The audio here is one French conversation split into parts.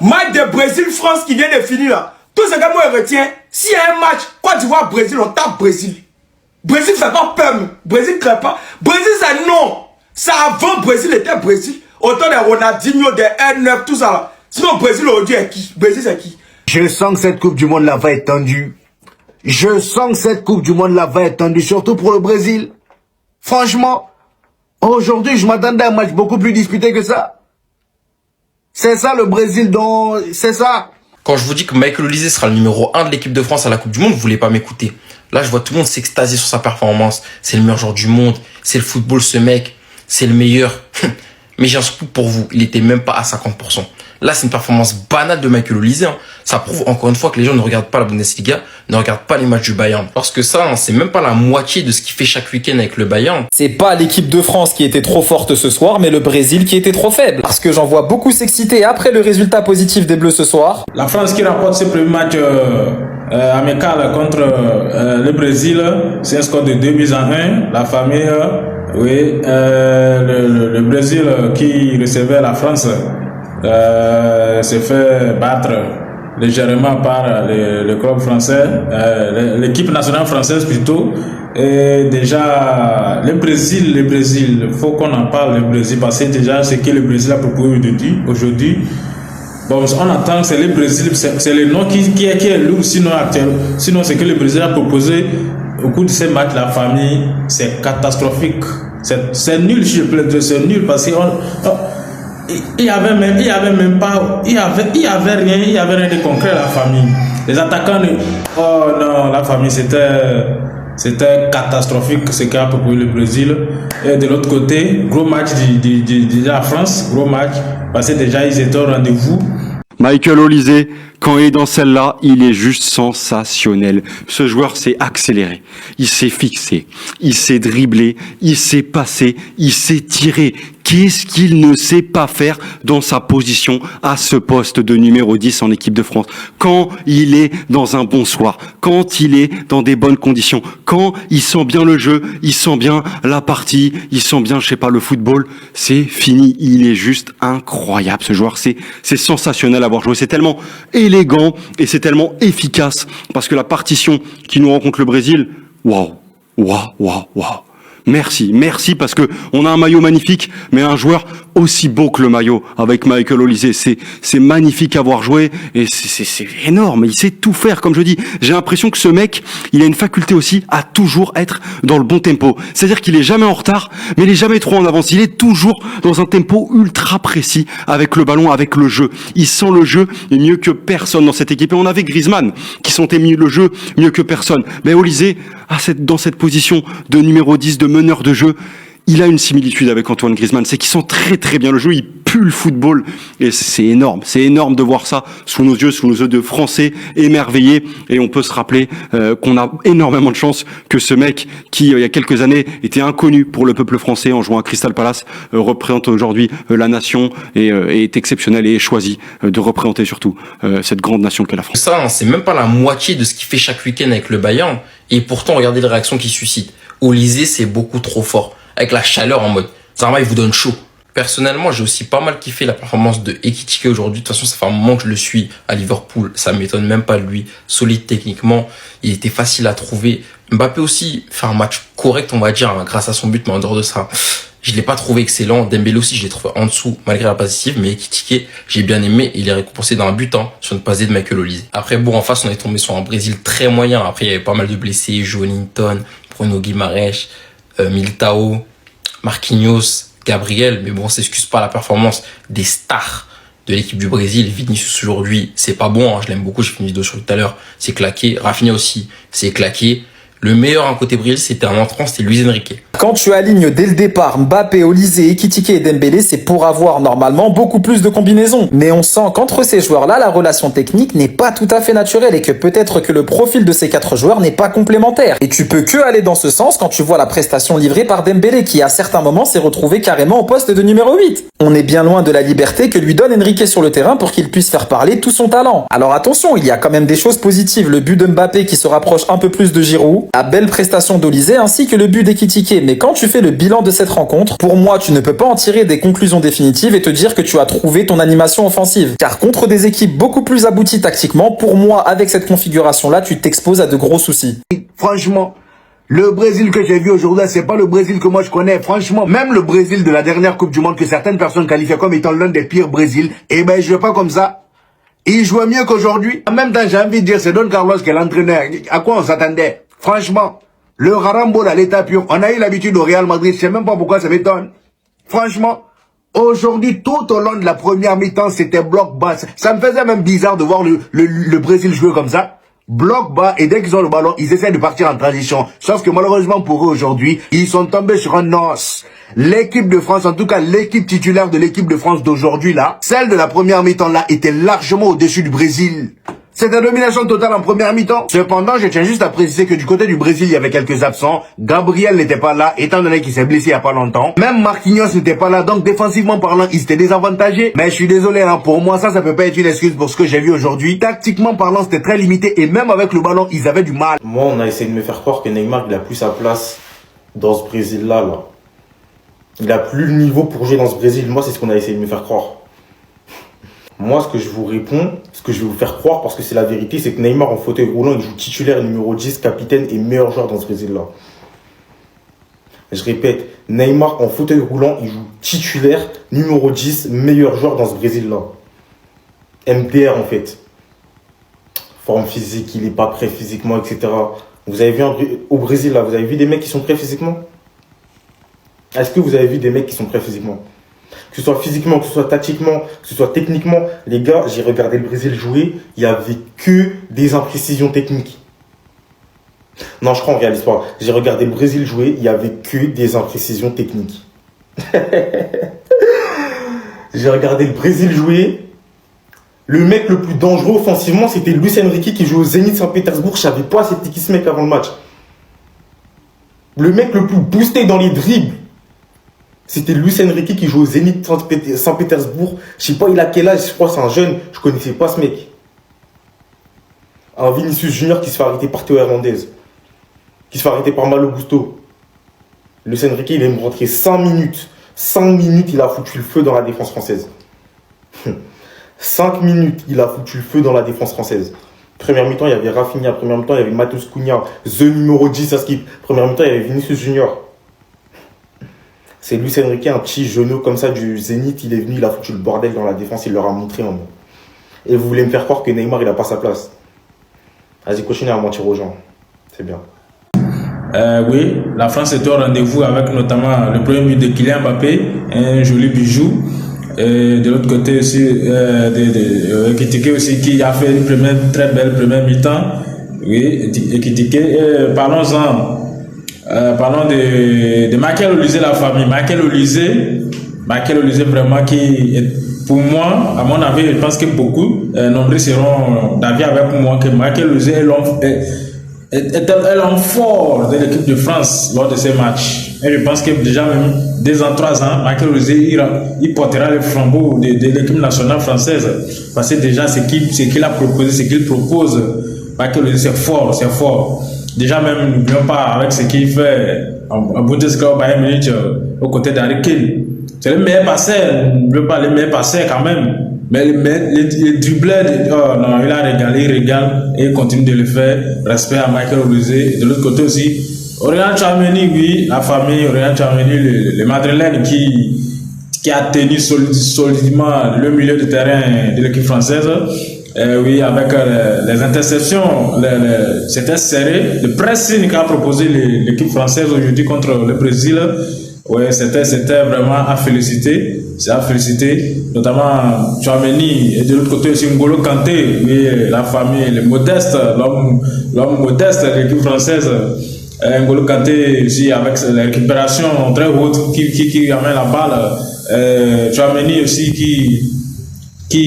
Match de Brésil-France qui vient de finir là. Tout ce que moi je retiens, s'il y a un match, Côte d'Ivoire-Brésil, on tape Brésil. Brésil fait pas peur. Brésil ne crée pas. Brésil c'est non. Ça avant Brésil était Brésil. Autant de Ronaldinho, de R9, tout ça là. Sinon Brésil aujourd'hui est qui? Brésil c'est qui? Je sens que cette Coupe du Monde là va être tendue. Je sens que cette Coupe du Monde là va être tendue, surtout pour le Brésil. Franchement, aujourd'hui je m'attendais à un match beaucoup plus disputé que ça. C'est ça le Brésil dont... C'est ça. Quand je vous dis que Michael Olise sera le numéro 1 de l'équipe de France à la Coupe du Monde, vous voulez pas m'écouter. Là, je vois tout le monde s'extasier sur sa performance. C'est le meilleur joueur du monde. C'est le football, ce mec. C'est le meilleur. Mais j'ai un scoop pour vous. Il était même pas à 50%. Là, c'est une performance banale de Michael Olise. Ça prouve encore une fois que les gens ne regardent pas la Bundesliga, ne regardent pas les matchs du Bayern. Parce que ça, c'est même pas la moitié de ce qu'il fait chaque week-end avec le Bayern. C'est pas l'équipe de France qui était trop forte ce soir, mais le Brésil qui était trop faible. Parce que j'en vois beaucoup s'exciter après le résultat positif des Bleus ce soir. La France qui remporte ses premiers matchs amical contre le Brésil, c'est un score de 2-1. La famille, oui, le Brésil qui recevait la France s'est fait battre légèrement par le club français, l'équipe nationale française plutôt. Et déjà, le Brésil, faut qu'on en parle, le Brésil, parce que déjà, ce que le Brésil a proposé aujourd'hui, bon, on attend que c'est le Brésil, c'est le nom qui est lourd, sinon ce que le Brésil a proposé au cours de ces matchs, la famille, c'est catastrophique. C'est nul, je plaît, c'est nul parce que il y avait rien de concret la famille. Les attaquants, oh non, la famille c'était catastrophique ce qu'a proposé le Brésil. Et de l'autre côté, gros match de la France, gros match, parce que déjà ils étaient au rendez-vous. Michael Olise, quand il est dans celle-là, il est juste sensationnel. Ce joueur s'est accéléré, il s'est fixé, il s'est dribblé, il s'est passé, il s'est tiré. Qu'est-ce qu'il ne sait pas faire dans sa position à ce poste de numéro 10 en équipe de France? Quand il est dans un bon soir, quand il est dans des bonnes conditions, quand il sent bien le jeu, il sent bien la partie, il sent bien, je sais pas, le football, c'est fini. Il est juste incroyable, ce joueur. C'est sensationnel à voir jouer. C'est tellement élégant et c'est tellement efficace parce que la partition qui nous rencontre le Brésil, waouh. Merci parce que on a un maillot magnifique, mais un joueur aussi beau que le maillot avec Michael Olise. C'est magnifique à voir jouer et c'est énorme. Il sait tout faire, comme je dis. J'ai l'impression que ce mec, il a une faculté aussi à toujours être dans le bon tempo. C'est-à-dire qu'il est jamais en retard, mais il est jamais trop en avance. Il est toujours dans un tempo ultra précis avec le ballon, avec le jeu. Il sent le jeu mieux que personne dans cette équipe. Et on avait Griezmann qui sentait le jeu mieux que personne. Mais Olise, dans cette position de numéro 10, de meneur de jeu, il a une similitude avec Antoine Griezmann, c'est qu'il sent très très bien le jeu, il pue le football et c'est énorme de voir ça sous nos yeux de Français émerveillés. Et on peut se rappeler qu'on a énormément de chance que ce mec qui il y a quelques années était inconnu pour le peuple français en jouant à Crystal Palace représente aujourd'hui la nation et est exceptionnel et est choisi de représenter surtout cette grande nation qu'est la France. Ça, c'est même pas la moitié de ce qu'il fait chaque week-end avec le Bayern et pourtant regardez les réactions qu'il suscite. Olise, c'est beaucoup trop fort. Avec la chaleur en mode, Zarma, il vous donne chaud. Personnellement, j'ai aussi pas mal kiffé la performance de Ekitike aujourd'hui. De toute façon, ça fait un moment que je le suis à Liverpool. Ça m'étonne même pas de lui. Solide techniquement. Il était facile à trouver. Mbappé aussi fait un match correct, on va dire, hein, grâce à son but. Mais en dehors de ça, je l'ai pas trouvé excellent. Dembélé aussi, je l'ai trouvé en dessous, malgré la passe décisive. Mais Ekitike, j'ai bien aimé. Il est récompensé d'un but, sur une passe de Michael Olise. Après, bon, en face, on est tombé sur un Brésil très moyen. Après, il y avait pas mal de blessés. Joelinton, Bruno Guimaraes, Militao, Marquinhos, Gabriel, mais bon, ça s'excuse pas la performance des stars de l'équipe du Brésil. Vinicius aujourd'hui, c'est pas bon, je l'aime beaucoup, j'ai fait une vidéo sur lui tout à l'heure, c'est claqué. Rafinha aussi, c'est claqué. Le meilleur côté Brésil, c'était un entrant, c'était Luis Enrique. Quand tu alignes dès le départ Mbappé, Olise, Ekitike et Dembélé, c'est pour avoir normalement beaucoup plus de combinaisons. Mais on sent qu'entre ces joueurs-là, la relation technique n'est pas tout à fait naturelle et que peut-être que le profil de ces 4 joueurs n'est pas complémentaire. Et tu peux que aller dans ce sens quand tu vois la prestation livrée par Dembélé qui à certains moments s'est retrouvé carrément au poste de numéro 8. On est bien loin de la liberté que lui donne Enrique sur le terrain pour qu'il puisse faire parler tout son talent. Alors attention, il y a quand même des choses positives. Le but de Mbappé qui se rapproche un peu plus de Giroud. La belle prestation d'Olysée ainsi que le but d'Ekitike. Mais quand tu fais le bilan de cette rencontre, pour moi, tu ne peux pas en tirer des conclusions définitives et te dire que tu as trouvé ton animation offensive. Car contre des équipes beaucoup plus abouties tactiquement, pour moi, avec cette configuration-là, tu t'exposes à de gros soucis. Franchement, le Brésil que j'ai vu aujourd'hui, c'est pas le Brésil que moi je connais. Franchement, même le Brésil de la dernière Coupe du Monde que certaines personnes qualifiaient comme étant l'un des pires Brésil, eh ben, je jouais pas comme ça. Il jouait mieux qu'aujourd'hui. En même temps, j'ai envie de dire, c'est Don Carlos qui est l'entraîneur. À quoi on s'attendait? Franchement, le Rarambo à l'état pur. On a eu l'habitude au Real Madrid. Je sais même pas pourquoi ça m'étonne. Franchement, aujourd'hui, tout au long de la première mi-temps, c'était bloc bas. Ça me faisait même bizarre de voir le Brésil jouer comme ça. Bloc bas, et dès qu'ils ont le ballon, ils essaient de partir en transition. Sauf que malheureusement pour eux aujourd'hui, ils sont tombés sur un os. L'équipe de France, en tout cas l'équipe titulaire de l'équipe de France d'aujourd'hui là, celle de la première mi-temps là, était largement au-dessus du Brésil. C'était domination totale en première mi-temps. Cependant, je tiens juste à préciser que du côté du Brésil, il y avait quelques absents. Gabriel n'était pas là, étant donné qu'il s'est blessé il y a pas longtemps. Même Marquinhos n'était pas là, donc défensivement parlant, ils étaient désavantagés. Mais je suis désolé, hein, pour moi, ça peut pas être une excuse pour ce que j'ai vu aujourd'hui. Tactiquement parlant, c'était très limité et même avec le ballon, ils avaient du mal. Moi, on a essayé de me faire croire que Neymar, il a plus sa place dans ce Brésil-là, là. Il a plus le niveau pour jouer dans ce Brésil. Moi, c'est ce qu'on a essayé de me faire croire. Moi, ce que je vous réponds, ce que je vais vous faire croire, parce que c'est la vérité, c'est que Neymar en fauteuil roulant, il joue titulaire, numéro 10, capitaine et meilleur joueur dans ce Brésil-là. Je répète, Neymar en fauteuil roulant, il joue titulaire, numéro 10, meilleur joueur dans ce Brésil-là. MDR en fait. Forme physique, il n'est pas prêt physiquement, etc. Vous avez vu au Brésil, là, vous avez vu des mecs qui sont prêts physiquement? Est-ce que vous avez vu des mecs qui sont prêts physiquement? Que ce soit physiquement, que ce soit tactiquement, que ce soit techniquement. Les gars, j'ai regardé le Brésil jouer, il n'y avait que des imprécisions techniques. Non, je crois, on réalise pas. J'ai regardé le Brésil jouer, il n'y avait que des imprécisions techniques. J'ai regardé le Brésil jouer. Le mec le plus dangereux offensivement, c'était Luis Enrique qui joue au Zénith Saint-Pétersbourg. Je savais pas c'était qui ce mec avant le match. Le mec le plus boosté dans les dribbles, c'était Luis Enrique qui joue au Zénith Saint-Pétersbourg. Je sais pas, il a quel âge, je crois que c'est un jeune. Je connaissais pas ce mec. Un Vinicius Junior qui se fait arrêter par Théo Hernandez. Qui se fait arrêter par Malo Gusto. Luis Enrique, il aime rentrer 5 minutes. 5 minutes, il a foutu le feu dans la défense française. 5 minutes, il a foutu le feu dans la défense française. Première mi-temps, il y avait Rafinha. Première mi-temps, il y avait Matheus Cunha. The numéro 10 à skip. Première mi-temps, il y avait Vinicius Junior. C'est Luis Enrique, un petit genou comme ça du Zénith. Il est venu, il a foutu le bordel dans la défense. Il leur a montré en mode. Et vous voulez me faire croire que Neymar, il n'a pas sa place. Vas-y, continuez à mentir aux gens. C'est bien. Oui, la France était au rendez-vous avec notamment le premier but de Kylian Mbappé, un joli bijou. Et de l'autre côté aussi, Ekitike aussi qui a fait une très belle première mi-temps. Oui, Ekitike. Parlons-en. Parlons de Michael Olise, la famille. Michael Olise vraiment qui est, pour moi, à mon avis, je pense que beaucoup, nombreux seront d'avis avec moi que Michael Olise est l'homme fort de l'équipe de France lors de ces matchs. Et je pense que déjà même 2 ans, 3 ans, Michael Olise il portera le flambeau de l'équipe nationale française. Parce que déjà ce qu'il a proposé, ce qu'il propose, Michael Olise c'est fort. Déjà même, n'oublions pas avec ce qu'il fait en Bundesliga au Bayern Munich aux côtés d'Harry Kane. C'est le meilleur passeur, n'oublions pas le meilleur passeur quand même. Mais les dribbleurs, non, il a régalé, il régale et il continue de le faire. Respect à Michael Olise. De l'autre côté aussi, Aurélien Tchouaméni, oui, la famille Aurélien Tchouaméni, le Madrilène qui a tenu solidement le milieu de terrain de l'équipe française. Oui, avec les interceptions, c'était serré. Le pressing qu'a proposé l'équipe française aujourd'hui contre le Brésil, ouais, c'était vraiment à féliciter. C'est à féliciter, notamment Tchouaméni et de l'autre côté aussi N'Golo Kanté, oui, la famille, le modeste, l'homme modeste de l'équipe française. N'Golo Kanté aussi avec la récupération très haute qui amène la balle. Tchouaméni aussi qui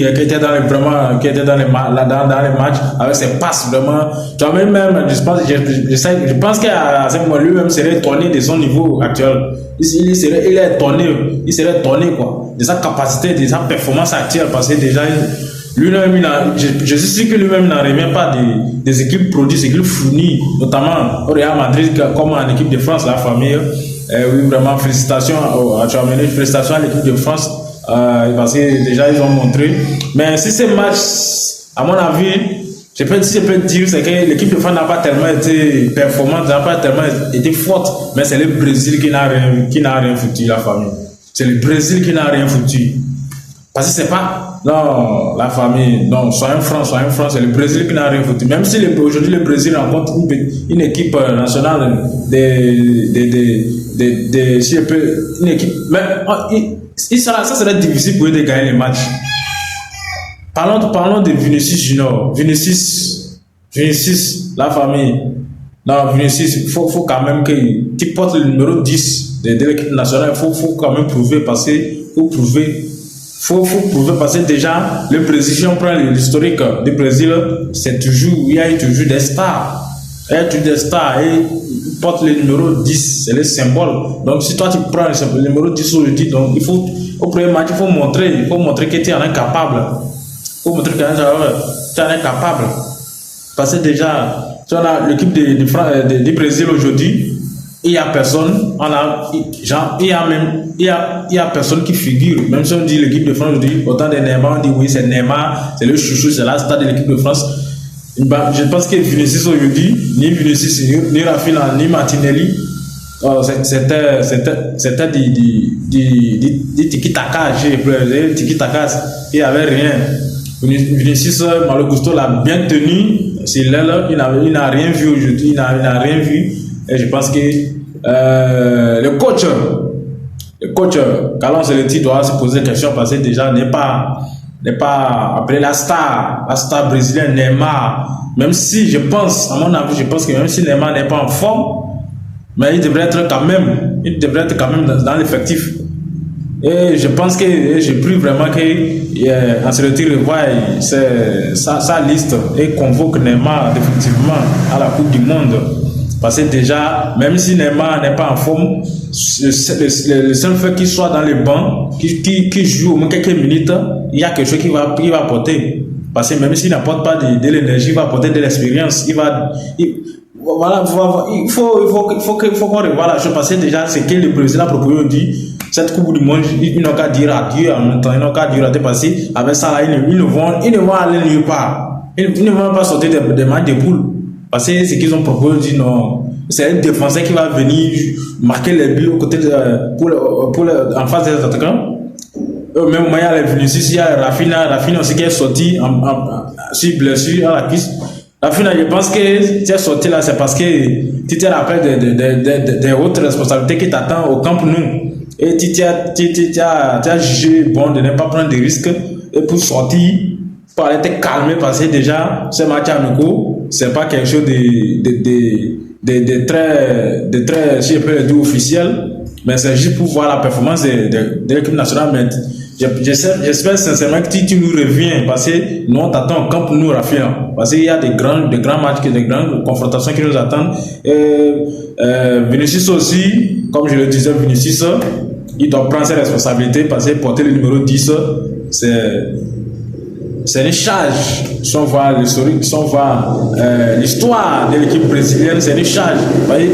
était dans les matchs avec ses passes vraiment. Tchouaméni même, je pense qu'à ce moment lui-même serait étonné de son niveau actuel. Il serait étonné quoi, de sa capacité, de sa performance actuelle, parce que déjà Lui-même, je suis sûr que lui-même n'en revient pas des équipes produites, des équipes fournies, notamment au Real Madrid, comme en équipe de France, la famille. Oui, vraiment, félicitations, tu as mené félicitations à l'équipe de France, parce que déjà, ils ont montré. Mais si ces matchs, à mon avis, si je peux dire, c'est que l'équipe de France n'a pas tellement été performante, n'a pas tellement été forte, mais c'est le Brésil qui n'a rien foutu, la famille. C'est le Brésil qui n'a rien foutu. Parce que c'est pas, non, la famille, non, soyons francs, c'est le Brésil qui n'a rien foutu. Même si aujourd'hui le Brésil rencontre une équipe nationale si je peux, une équipe, mais ça serait difficile pour eux de gagner les matchs. Parlons de Vinicius Junior. Vinicius, la famille. Non, Vinicius, il faut quand même qu'il porte le numéro 10 de l'équipe nationale. Il faut quand même prouver parce que faut prouver parce que déjà le Brésil, si on prend l'historique du Brésil, il y a toujours des stars. Il y a toujours des stars et il porte le numéro 10, c'est le symbole. Donc si toi tu prends le numéro 10 aujourd'hui, donc il faut au premier match, il faut montrer que tu en es capable. Il faut montrer que tu en es capable. Parce que déjà, tu as l'équipe du Brésil aujourd'hui, il n'y a personne, il y a personne qui figure. Même si on dit l'équipe de France aujourd'hui, autant de Neymar, on dit oui, c'est Neymar, c'est le chouchou, c'est la star de l'équipe de France. Je pense que Vinicius aujourd'hui, ni Vinicius, ni Rafinha, ni Martinelli, c'était du tiki-taka, il n'y avait rien. Vinicius, Malo Gusto l'a bien tenu, il n'a rien vu aujourd'hui, il n'a rien vu. Et je pense que le coach, Carlo Ancelotti doit se poser des questions parce que déjà n'est pas appelé la star brésilienne Neymar. Même si à mon avis, je pense que même si Neymar n'est pas en forme, mais il devrait être quand même dans l'effectif. Et je pense que j'ai pris vraiment que Ancelotti revoit sa liste et convoque Neymar définitivement à la Coupe du Monde. Parce que déjà, même si Neymar n'est pas en forme, le seul fait qu'il soit dans les bancs, qu'il joue au moins quelques minutes, il y a quelque chose qu'il va apporter. Parce que même s'il n'apporte pas de l'énergie, il va apporter de l'expérience. Il faut qu'on revoie la chose. Parce que déjà, c'est que le président a proposé, dit, cette Coupe du Monde, ils n'ont qu'à dire adieu en même temps, ils n'ont qu'à dire adieu parce qu'avec ça, là, ils ne vont aller nulle part. Ils ne vont pas sortir des matchs de poule. Parce que ce qu'ils ont proposé, dit non, c'est un défenseur qui va venir marquer les buts aux côtés en face des attaquants. Même il y a les Vinicius, il y a Rafinha aussi qui est sorti sur blessure à la cuisse. Rafinha, je pense que tu es sorti là, c'est parce que tu te rappelles des autres responsabilités qui t'attendent au Camp Nou. Et tu as jugé bon de ne pas prendre de risques et pour sortir, pour aller te calmer parce que déjà, ce match amicaux, c'est pas quelque chose de très, si je peux le dire, officiel, mais c'est juste pour voir la performance de l'équipe nationale. Mais j'espère sincèrement que tu nous reviens parce que nous on t'attend au Camp Nou, Rafinha, parce qu'il y a des grands matchs, des grandes confrontations qui nous attendent. Et Vinicius aussi, comme je le disais, Vinicius, il doit prendre ses responsabilités parce que porter le numéro 10, c'est une charge. Si on voit l'historique, si on voit l'histoire de l'équipe brésilienne, c'est une charge. Vous voyez,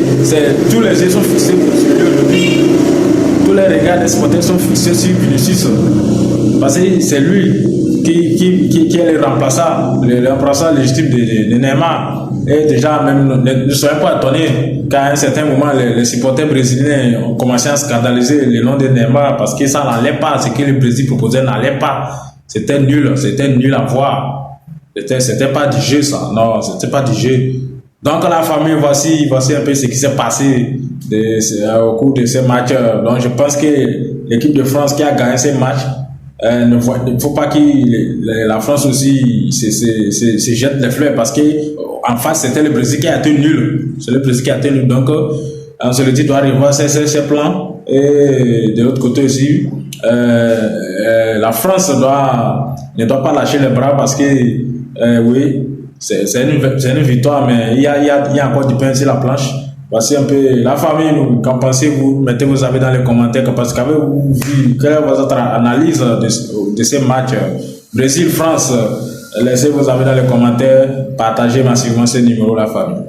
tous les yeux sont fixés sur lui aujourd'hui. Tous les regards des supporters sont fixés sur Vinicius. Parce que c'est lui qui est le remplaçant légitime de Neymar. Et déjà, même, ne soyez pas étonnés qu'à un certain moment, les supporters brésiliens ont commencé à scandaliser le nom de Neymar parce que ça n'allait pas. Ce que le Brésil proposait n'allait pas. C'était nul à voir. C'était pas du jeu, ça. Non, c'était pas du jeu. Donc, la famille, voici un peu ce qui s'est passé au cours de ces matchs. Donc, je pense que l'équipe de France qui a gagné ces matchs, il ne faut pas que la France aussi se jette les fleurs parce qu'en face, c'était le Brésil qui a été nul. C'est le Brésil qui a été nul. Donc, Ancelotti doit revoir ses plans. Et de l'autre côté aussi, la France ne doit pas lâcher les bras parce que oui, c'est une victoire, mais il y a encore du pain sur la planche. Voici un peu la famille, qu'en pensez-vous? Mettez vos avis dans les commentaires parce qu'avez-vous vu, quelle est votre analyse de ces matchs Brésil, France, laissez vos avis dans les commentaires, partagez massivement ce numéro, la famille.